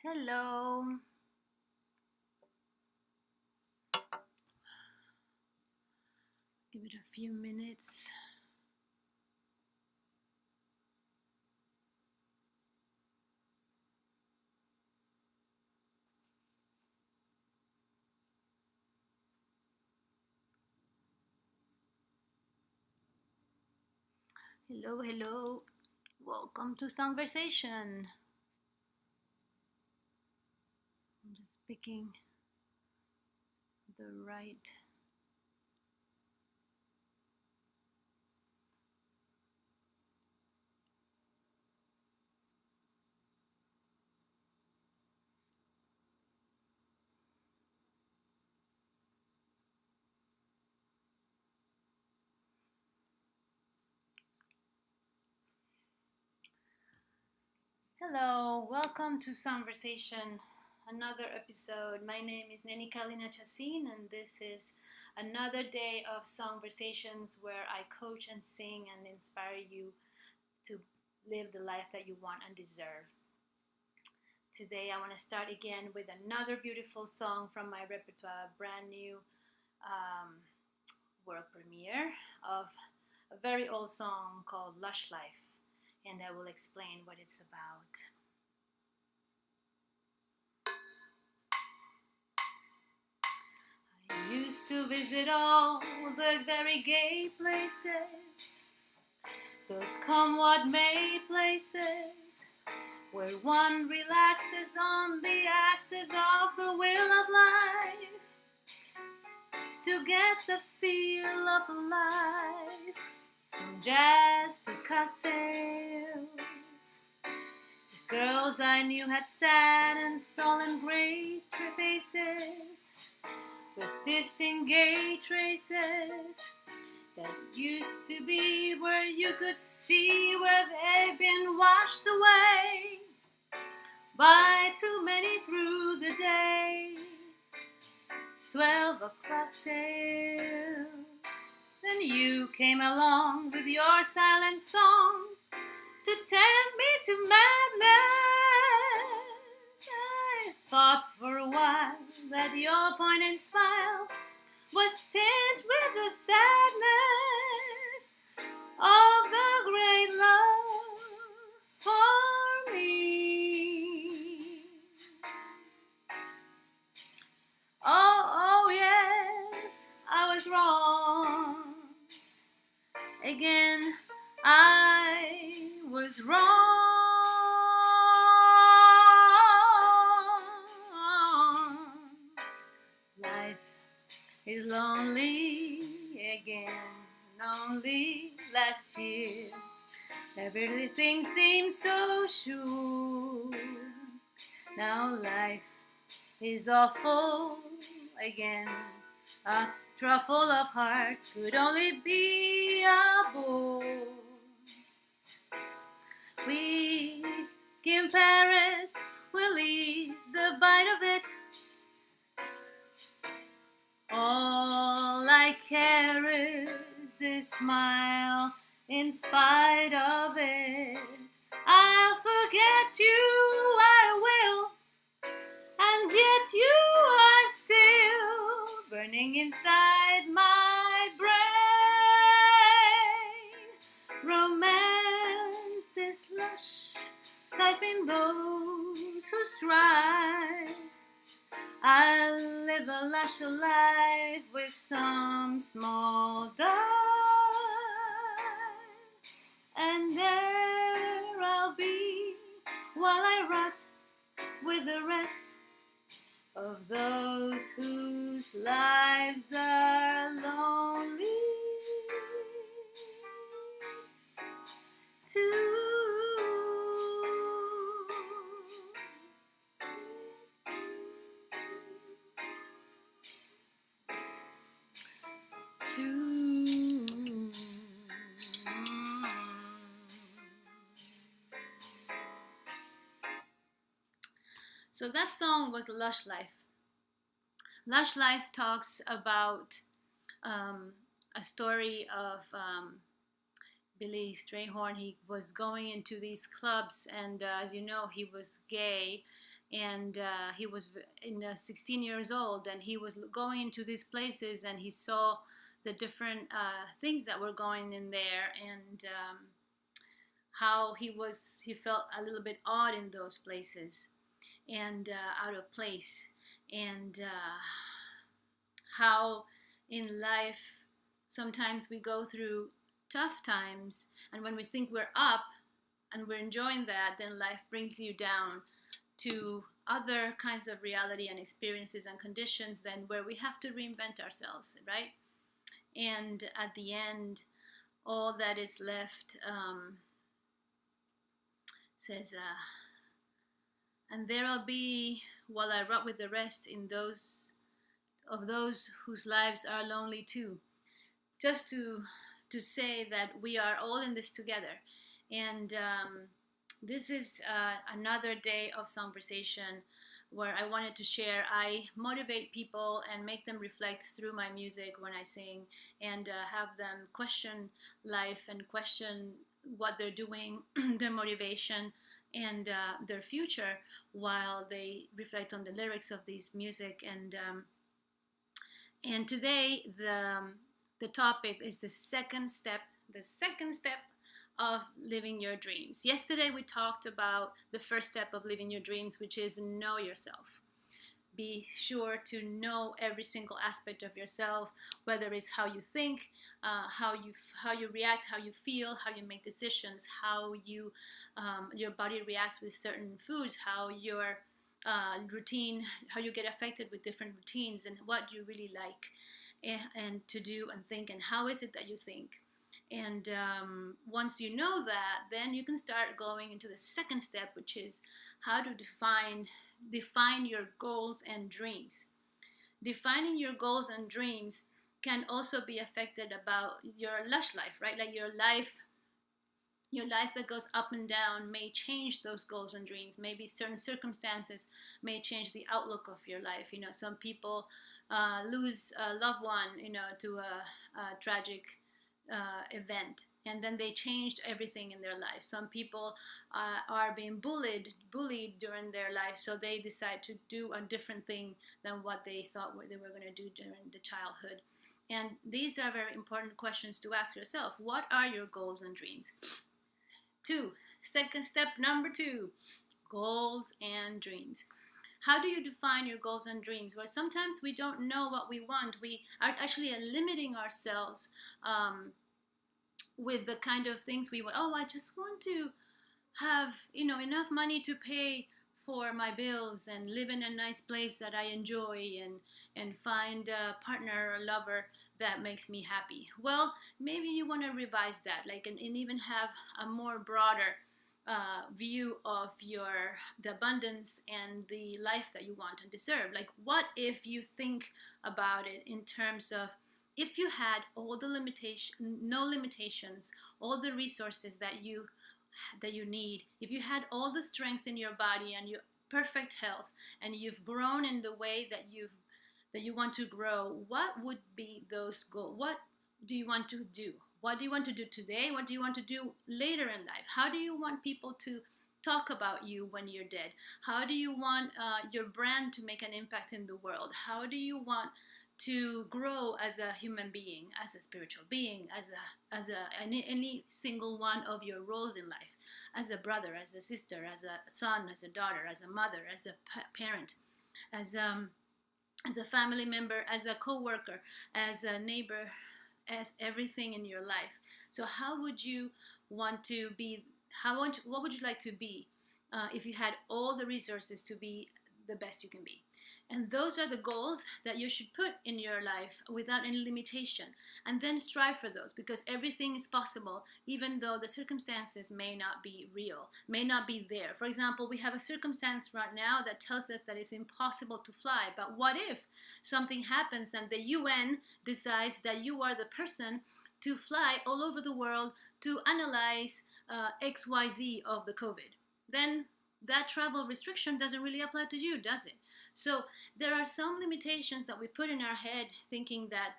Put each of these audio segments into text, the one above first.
Hello. Give it a few minutes. Hello. Welcome to Songversation. I'm just picking the right. Hello, welcome to Songversation, another episode. My name is Neni Carolina Chacin, and this is another day of Songversations where I coach and sing and inspire you to live the life that you want and deserve. Today, I want to start again with another beautiful song from my repertoire, brand new world premiere of a very old song called Lush Life, and I will explain what it's about. I used to visit all the very gay places, those come what may places, where one relaxes on the axis of the wheel of life, to get the feel of life, from jazz to cocktails. The girls I knew had sad and sullen great faces, with distinct gay traces that used to be where you could see where they've been washed away by too many through the day. 12 o'clock tales. Then you came along with your silent song to tempt me to madness. I thought for a while that your poignant smile was tinged with the sadness of the great love for me. Oh yes, I was wrong. Again, I was wrong. Life is lonely again, lonely last year. Everything seems so sure. Now life is awful again. A truffle of hearts could only be a bore. We in Paris will ease the bite of it. All I care is this smile in spite of it. I'll forget you, I will, and yet you are still burning inside my brain. Romance is lush, stifling those who strive. I'll live a lush life with some small dive, and there I'll be while I rot with the rest of those whose lives are lonely too. So that song was Lush Life. Lush Life talks about a story of Billy Strayhorn. He was going into these clubs, and as you know, he was gay, and he was 16 years old, and he was going into these places, and he saw the different things that were going in there, and how he felt a little bit odd in those places, and out of place, and how in life sometimes we go through tough times, and when we think we're up and we're enjoying that, then life brings you down to other kinds of reality and experiences and conditions then where we have to reinvent ourselves, right? And at the end, all that is left says, and there'll be, while I rot with the rest in those of those whose lives are lonely too. Just to say that we are all in this together, and this is another day of Songversation where I wanted to share. I motivate people and make them reflect through my music when I sing, and have them question life and question what they're doing, their motivation, and their future while they reflect on the lyrics of this music. And today the topic is the second step of living your dreams. Yesterday we talked about the first step of living your dreams, which is know yourself. Be sure to know every single aspect of yourself, whether it's how you think, how you react, how you feel, how you make decisions, how your body reacts with certain foods, how your routine, how you get affected with different routines, and what you really like and to do and think, and how is it that you think. And once you know that, then you can start going into the second step, which is how to define your goals and dreams. Defining your goals and dreams can also be affected about your lush life, right? Like your life that goes up and down may change those goals and dreams. Maybe certain circumstances may change the outlook of your life. Some people lose a loved one, to a tragic event, and then they changed everything in their life. Some people are being bullied during their life, so they decide to do a different thing than what they thought they were going to do during the childhood. And these are very important questions to ask yourself. What are your goals and dreams? Second step number 2, goals and dreams. How do you define your goals and dreams? Well, sometimes we don't know what we want. We are actually limiting ourselves with the kind of things we want. Oh, I just want to have enough money to pay for my bills and live in a nice place that I enjoy, and find a partner or lover that makes me happy. Well, maybe you want to revise that, and even have a more broader view of the abundance and the life that you want and deserve. Like, what if you think about it in terms of, if you had all the no limitations, all the resources that you need, if you had all the strength in your body and your perfect health, and you've grown in the way that you want to grow, what would be those goals? What do you want to do? What do you want to do today? What do you want to do later in life? How do you want people to talk about you when you're dead? How do you want your brand to make an impact in the world? How do you want to grow as a human being, as a spiritual being, as any single one of your roles in life, as a brother, as a sister, as a son, as a daughter, as a mother, as a parent, as a family member, as a co-worker, as a neighbor, as everything in your life. So how would you want to be? What would you like to be if you had all the resources to be the best you can be? And those are the goals that you should put in your life without any limitation. And then strive for those, because everything is possible, even though the circumstances may not be real, may not be there. For example, we have a circumstance right now that tells us that it's impossible to fly. But what if something happens and the UN decides that you are the person to fly all over the world to analyze XYZ of the COVID? Then that travel restriction doesn't really apply to you, does it? So there are some limitations that we put in our head, thinking that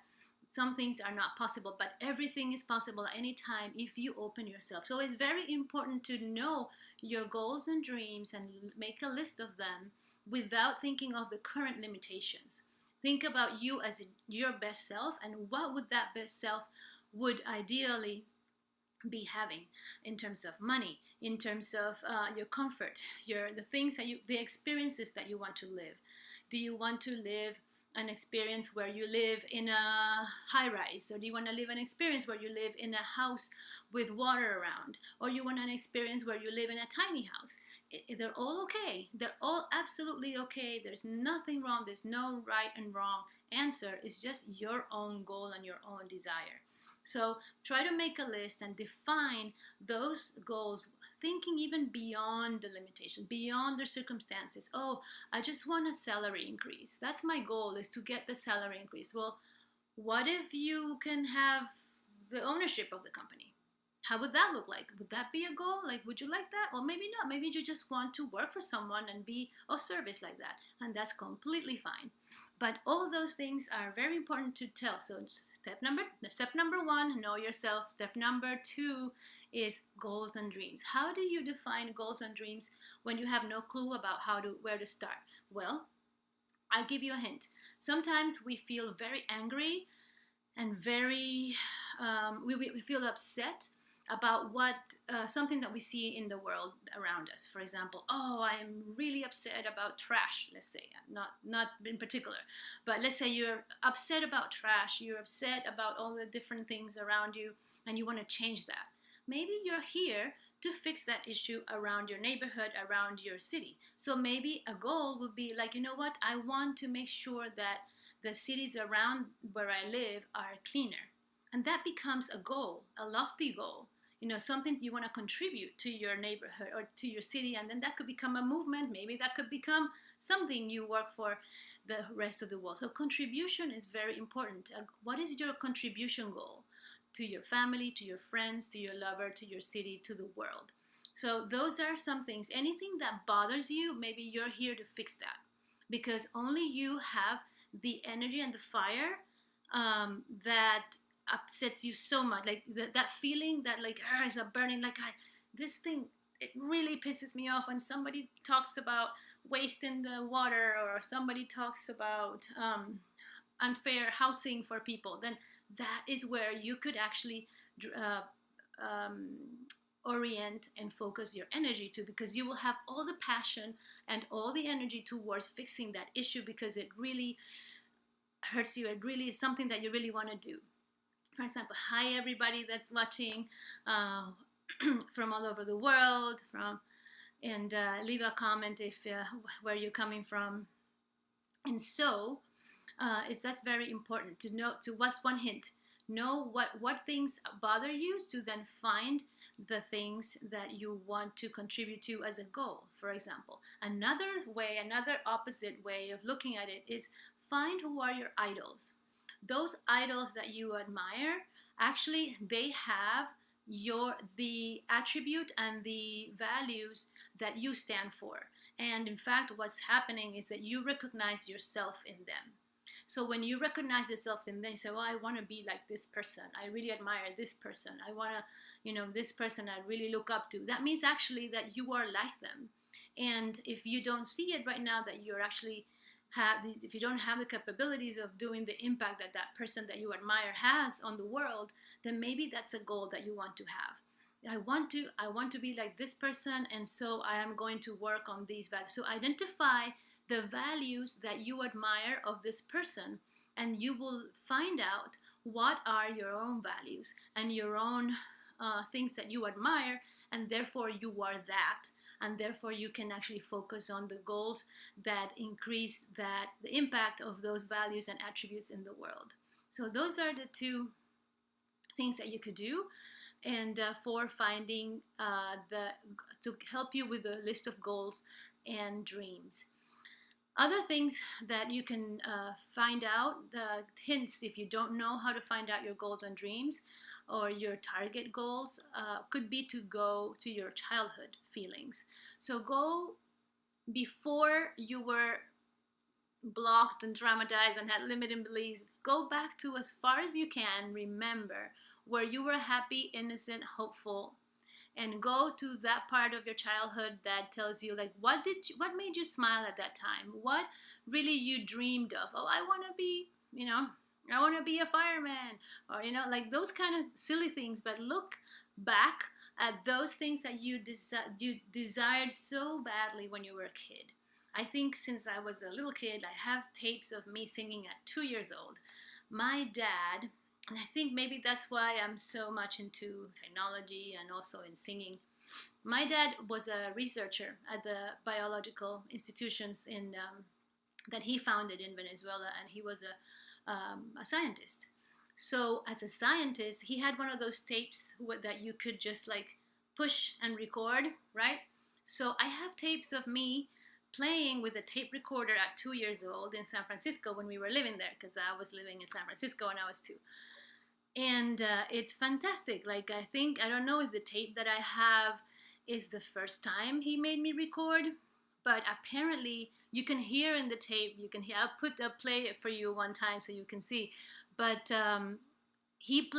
some things are not possible, but everything is possible at any time if you open yourself. So it's very important to know your goals and dreams and make a list of them, without thinking of the current limitations. Think about you as your best self, and what would that best self would ideally be having in terms of money, in terms of your comfort, the things that the experiences that you want to live. Do you want to live an experience where you live in a high rise, or do you want to live an experience where you live in a house with water around, or you want an experience where you live in a tiny house? They're all okay. They're all absolutely okay. There's nothing wrong. There's no right and wrong answer. It's just your own goal and your own desire. So try to make a list and define those goals, thinking even beyond the limitations, beyond the circumstances. Oh, I just want a salary increase. That's my goal, is to get the salary increase. Well, what if you can have the ownership of the company? How would that look like? Would that be a goal? Like, would you like that? Well, maybe not. Maybe you just want to work for someone and be of service like that. And that's completely fine. But all those things are very important to tell. So step number 1, know yourself. Step number 2 is goals and dreams. How do you define goals and dreams when you have no clue about where to start? Well, I'll give you a hint. Sometimes we feel very angry and we feel upset about something that we see in the world around us. For example, oh, I am really upset about trash, let's say, not in particular, but let's say you're upset about trash, you're upset about all the different things around you, and you want to change that. Maybe you're here to fix that issue around your neighborhood, around your city. So maybe a goal would be like, you know what, I want to make sure that the cities around where I live are cleaner. And that becomes a goal, a lofty goal, something you want to contribute to your neighborhood or to your city. And then that could become a movement. Maybe that could become something you work for the rest of the world. So contribution is very important. What is your contribution goal to your family, to your friends, to your lover, to your city, to the world? So those are some things. Anything that bothers you, maybe you're here to fix that, because only you have the energy and the fire that upsets you so much, like that feeling that like is a burning, like this thing, it really pisses me off when somebody talks about wasting the water, or somebody talks about unfair housing for people. Then that is where you could actually orient and focus your energy to, because you will have all the passion and all the energy towards fixing that issue, because it really hurts you. It really is something that you really want to do. For example, hi everybody that's watching from all over the world, and leave a comment if where you're coming from. And so that's very important to know. To what's one hint? Know what things bother you, to then find the things that you want to contribute to as a goal. For example, another opposite way of looking at it is find who are your idols. Those idols that you admire, actually, they have the attribute and the values that you stand for. And in fact, what's happening is that you recognize yourself in them. So when you recognize yourself in them, you say, well, I want to be like this person. I really admire this person. I want to, this person I really look up to. That means actually that you are like them. And if you don't see it right now, that you're actually if you don't have the capabilities of doing the impact that person that you admire has on the world, then maybe that's a goal that you want to have. I want to be like this person, and so I am going to work on these values. So identify the values that you admire of this person, and you will find out what are your own values and your own things that you admire, and therefore you are that. And therefore you can actually focus on the goals that increase the impact of those values and attributes in the world. So those are the two things that you could do, and for finding to help you with the list of goals and dreams. Other things that you can find out, hints if you don't know how to find out your goals and dreams or your target goals, could be to go to your childhood feelings. So go before you were blocked and traumatized and had limiting beliefs. Go back to as far as you can. Remember where you were happy, innocent, hopeful, and go to that part of your childhood that tells you, like, what made you smile at that time, what really you dreamed of. Oh, I want to be, I want to be a fireman, or like those kind of silly things. But look back at those things that you desired so badly when you were a kid. I think since I was a little kid, I have tapes of me singing at 2 years old. My dad, and I think maybe that's why I'm so much into technology and also in singing. My dad was a researcher at the biological institutions that he founded in Venezuela, and he was a scientist. So, as a scientist, he had one of those tapes that you could just like push and record, right? So, I have tapes of me playing with a tape recorder at 2 years old in San Francisco when we were living there, because I was living in San Francisco when I was 2. And it's fantastic. Like, I don't know if the tape that I have is the first time he made me record, but apparently you can hear in the tape, you can hear, I'll play it for you one time so you can see. But he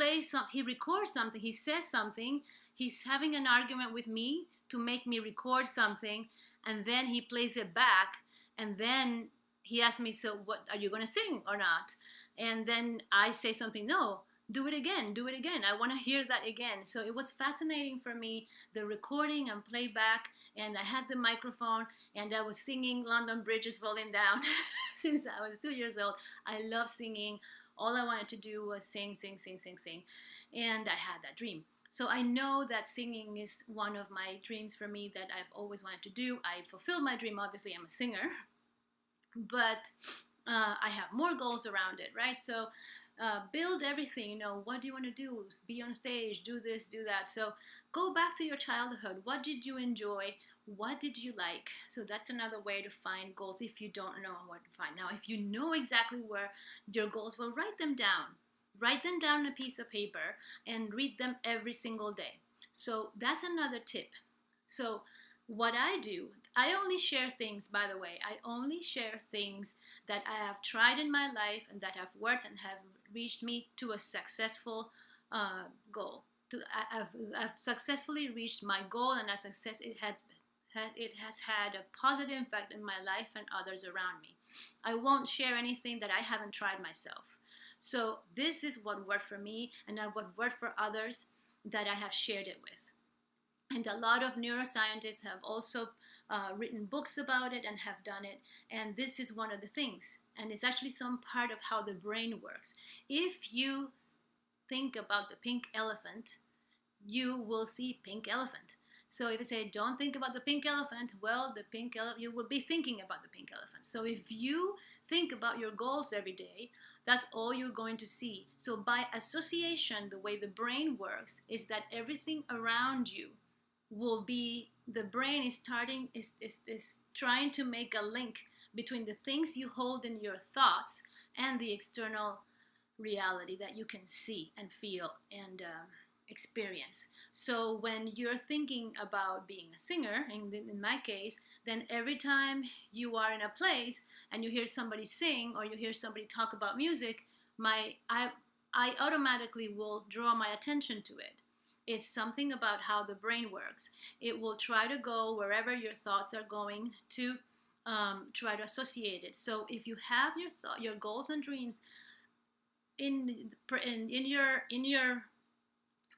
records something, he says something, he's having an argument with me to make me record something, and then he plays it back, and then he asks me, so what, are you going to sing or not? And then I say something, no, do it again, I want to hear that again. So it was fascinating for me, the recording and playback, and I had the microphone, and I was singing London Bridge is Falling Down since I was 2 years old. I love singing. All I wanted to do was sing, and I had that dream. So I know that singing is one of my dreams for me that I've always wanted to do. I fulfilled my dream, obviously, I'm a singer, but I have more goals around it, right? So build everything, what do you want to do? Be on stage, do this, do that. So go back to your childhood. What did you enjoy? What did you like? So that's another way to find goals if you don't know what to find. Now, if you know exactly where your goals, well, write them down. Write them down on a piece of paper and read them every single day. So that's another tip. So what I do, I only share things, by the way, I only share things that I have tried in my life and that have worked and have reached me to a successful goal. I've successfully reached my goal, and it has had a positive impact in my life and others around me. I won't share anything that I haven't tried myself. So this is what worked for me and what worked for others that I have shared it with. And a lot of neuroscientists have also written books about it and have done it. And this is one of the things. And it's actually some part of how the brain works. If you think about the pink elephant, you will see pink elephant. So if you say, don't think about the pink elephant, well, you will be thinking about the pink elephant. So if you think about your goals every day, that's all you're going to see. So by association, the way the brain works is that everything around you will be, the brain is trying to make a link between the things you hold in your thoughts and the external reality that you can see and feel and experience. So when you're thinking about being a singer, in my case, then every time you are in a place and you hear somebody sing or you hear somebody talk about music, I automatically will draw my attention to it. It's something about how the brain works. It will try to go wherever your thoughts are going to try to associate it. So if you have your goals and dreams in your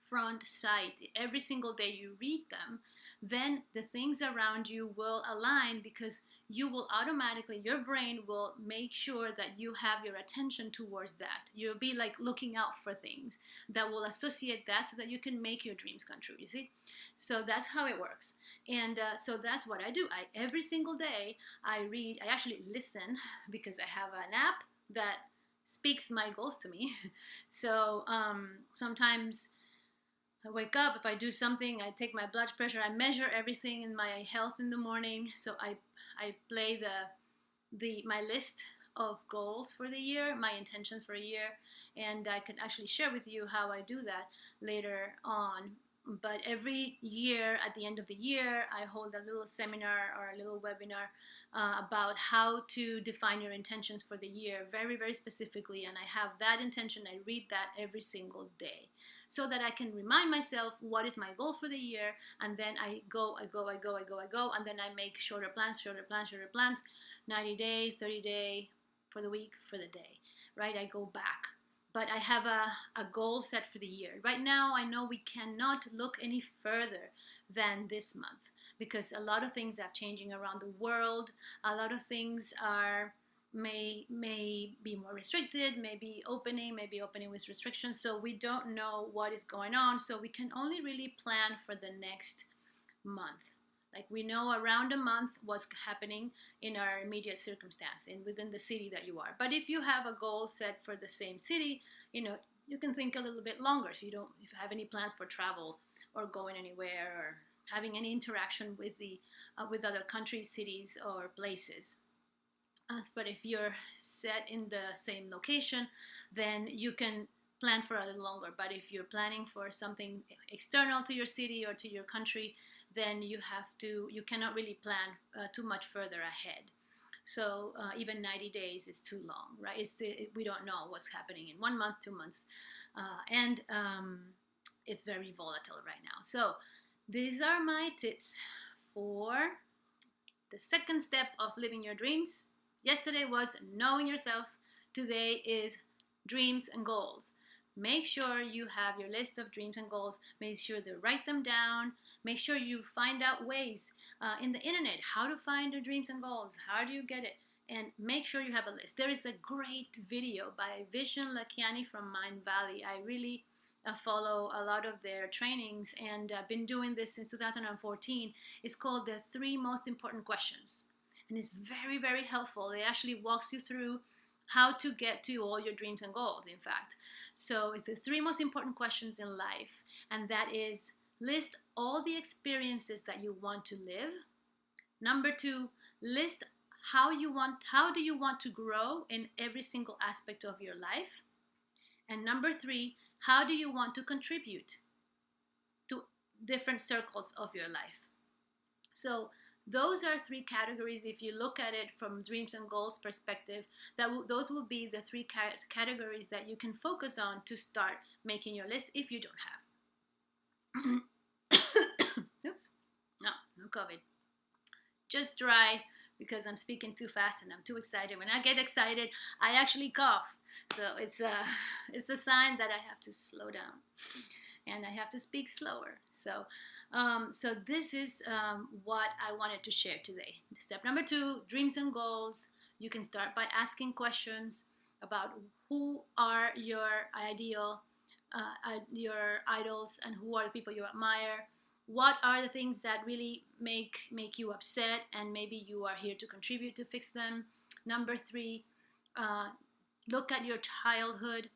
front sight every single day, you read them, then the things around you will align, because your brain will make sure that you have your attention towards that. You'll be like looking out for things that will associate that so that you can make your dreams come true, you see? So that's how it works. And so that's what I do. Every single day I read, I actually listen, because I have an app that speaks my goals to me. So sometimes I wake up, if I do something, I take my blood pressure, I measure everything in my health in the morning. So I play my list of goals for the year, my intentions for a year, and I can actually share with you how I do that later on. But every year, at the end of the year, I hold a little seminar or a little webinar about how to define your intentions for the year very, very specifically. And I have that intention, I read that every single day. so that I can remind myself what is my goal for the year, and then I go, and then I make shorter plans, 90 day, 30 day, for the week, for the day, right? I go back. But I have a goal set for the year. Right now, I know we cannot look any further than this month because a lot of things are changing around the world. A lot of things may be more restricted, maybe opening with restrictions. So we don't know what is going on. So we can only really plan for the next month. Like we know around a month what's happening in our immediate circumstance and within the city that you are. But if you have a goal set for the same city, you can think a little bit longer. If you have any plans for travel or going anywhere or having any interaction with with other countries, cities, or places. But if you're set in the same location, then you can plan for a little longer. But if you're planning for something external to your city or to your country, then you cannot really plan too much further ahead. So even 90 days is too long, right? We don't know what's happening in 1 month, 2 months, and it's very volatile right now. So these are my tips for the second step of living your dreams. Yesterday was knowing yourself. Today is dreams and goals. Make sure you have your list of dreams and goals. Make sure to write them down. Make sure you find out ways in the internet how to find your dreams and goals. How do you get it? And make sure you have a list. There is a great video by Vishen Lakhiani from Mind Valley. I really follow a lot of their trainings and I've been doing this since 2014. It's called The 3 Most Important Questions. And it's very, very helpful. It actually walks you through how to get to all your dreams and goals, in fact. So it's the 3 most important questions in life. And that is, list all the experiences that you want to live. Number 2, list how do you want to grow in every single aspect of your life. And number 3, how do you want to contribute to different circles of your life? So those are 3 categories. If you look at it from dreams and goals perspective, those will be the 3 categories that you can focus on to start making your list if you don't have. Oops. No COVID. Just dry because I'm speaking too fast and I'm too excited. When I get excited, I actually cough. So it's a sign that I have to slow down and I have to speak slower. So this is what I wanted to share today. Step number 2, dreams and goals. You can start by asking questions about who are your idols and who are the people you admire. What are the things that really make you upset and maybe you are here to contribute to fix them. Number 3, look at your childhood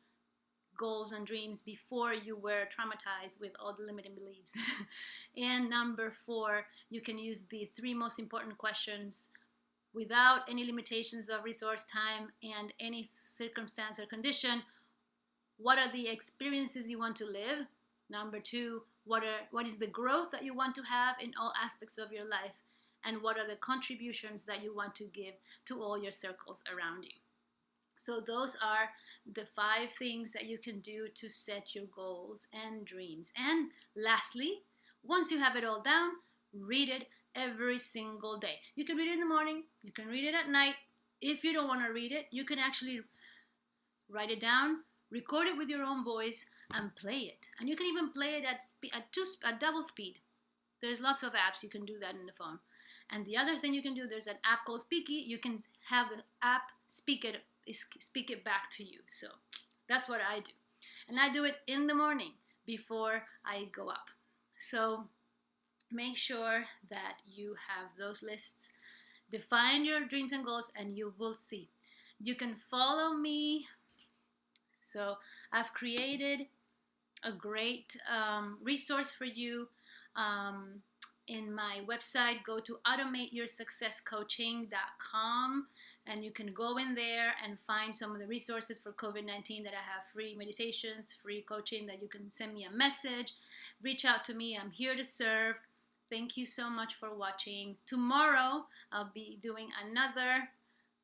goals and dreams before you were traumatized with all the limiting beliefs. And number 4, you can use the 3 most important questions without any limitations of resource, time, and any circumstance or condition. What are the experiences you want to live? Number 2, what is the growth that you want to have in all aspects of your life? And what are the contributions that you want to give to all your circles around you? So those are the 5 things that you can do to set your goals and dreams. And lastly, once you have it all down, read it every single day. You can read it in the morning, you can read it at night. If you don't want to read it, you can actually write it down, record it with your own voice, and play it. And you can even play it at double speed. There's lots of apps you can do that in the phone. And the other thing you can do, there's an app called Speaky. You can have the app speak it back to you. So that's what I do. And I do it in the morning before I go up. So make sure that you have those lists. Define your dreams and goals and you will see. You can follow me. So I've created a great resource for you in my website. Go to automateyoursuccesscoaching.com and you can go in there and find some of the resources for COVID-19 that I have, free meditations, free coaching, that you can send me a message, reach out to me. I'm here to serve. Thank you so much for watching. Tomorrow I'll be doing another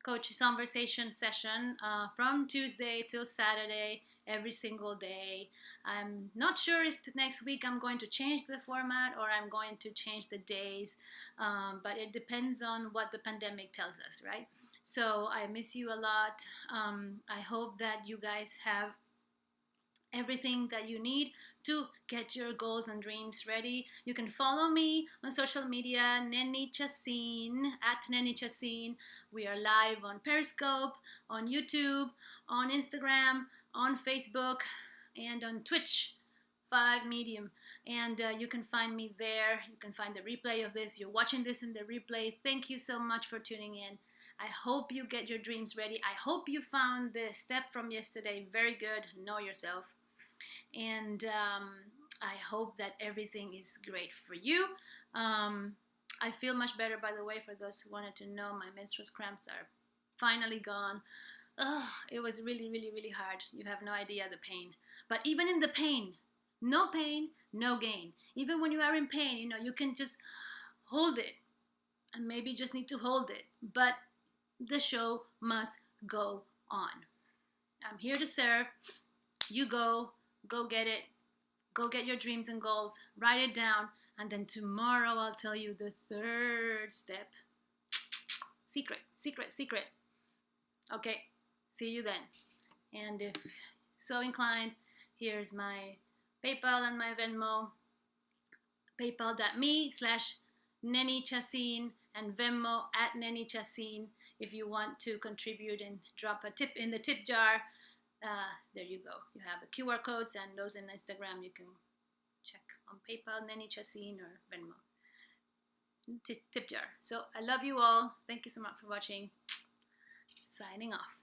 Songversation session from Tuesday till Saturday every single day. I'm not sure if next week I'm going to change the format or I'm going to change the days, but it depends on what the pandemic tells us, right? So I miss you a lot. I hope that you guys have everything that you need to get your goals and dreams ready. You can follow me on social media, Neni Chacin, at Neni Chacin. We are live on Periscope, on YouTube, on Instagram, on Facebook, and on Twitch, 5 Medium. And you can find me there. You can find the replay of this. You're watching this in the replay. Thank you so much for tuning in. I hope you get your dreams ready. I hope you found the step from yesterday very good. Know yourself. And I hope that everything is great for you. I feel much better, by the way, for those who wanted to know. My menstrual cramps are finally gone. It was really, really, really hard. You have no idea the pain. But even in the pain, no gain. Even when you are in pain, you can just hold it. And maybe just need to hold it. But the show must go on. I'm here to serve. You go get it. Go get your dreams and goals. Write it down. And then tomorrow I'll tell you the third step. Secret. Okay, see you then. And if so inclined, here's my PayPal and my Venmo. PayPal.me/Neni Chacin and Venmo at Neni Chacin. If you want to contribute and drop a tip in the tip jar, there you go. You have the QR codes and those in Instagram. You can check on PayPal, Neni Chacin, or Venmo. Tip jar. So I love you all. Thank you so much for watching. Signing off.